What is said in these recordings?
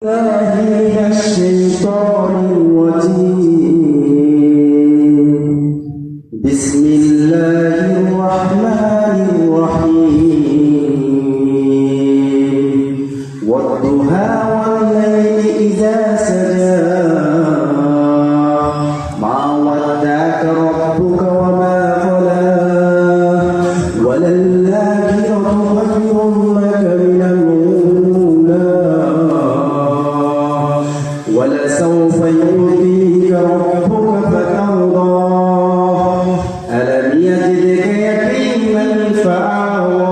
من الشيطان الرجيم بسم الله الرحمن الرحيم والضحى والليل إذا سجى ما ودعك ربك وما قلى وللآخرة خير لك من الأولى ولسوف يعطيك ربك فترضى ألم يجدك يتيما فآوى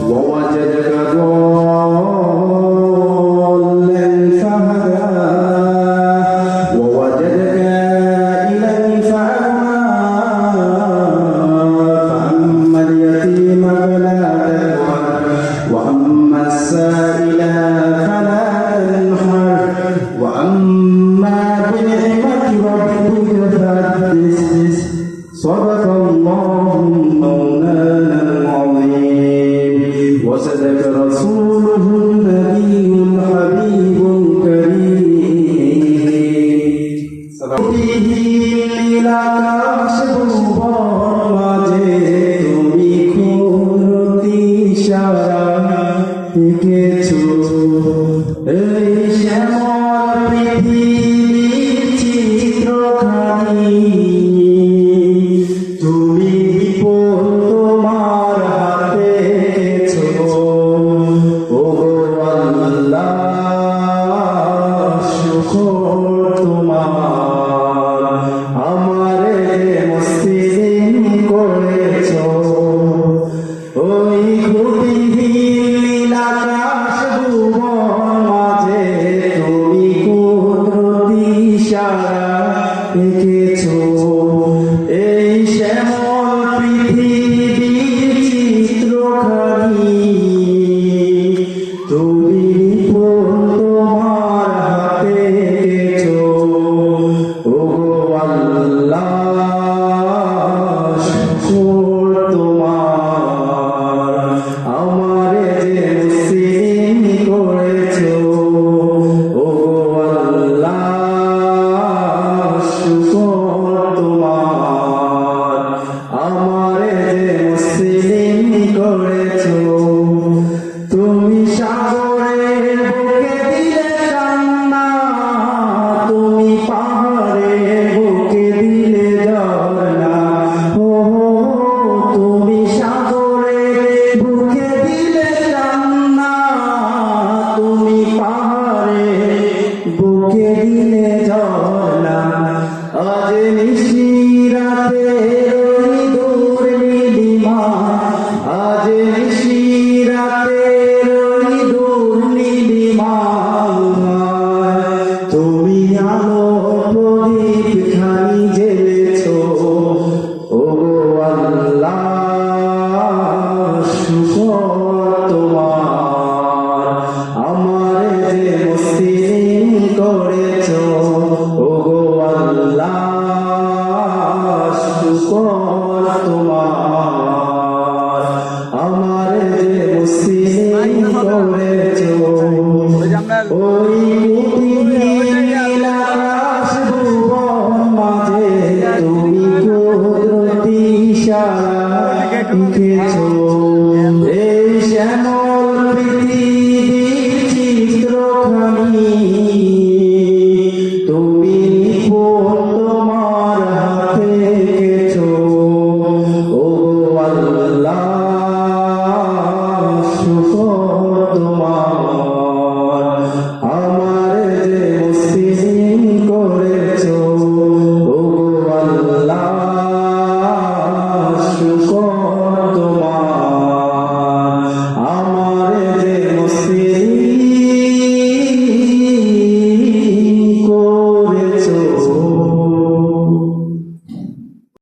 ووجدك ضالا فهدى ووجدك عائلا فأغنى فأما اليتيم فلا تقهر وأما السائل فلا تنهر وأما بنعمة ربك فحدث صدق الله مولانا العظيم وصدق رسوله النبي الحبيب الكريم به লীলাকাশ ভুবন মাঝে তুমি কুরতি সারা এঁকেছো এই শ্যামল পৃথিবীর চিত্রখানি তুমি বিপুল তোমার হাতে এঁকেছো ওগো আল্লাহ শুকর তোমার আমারে মুসলিম করেছো ওই খুঁটিহীন আকাশ ভুবন মাঝে তুমি কুদরতি ইশারা এঁকেছো এই শ্যামল পৃথিবীর চিত্রখানি তুমি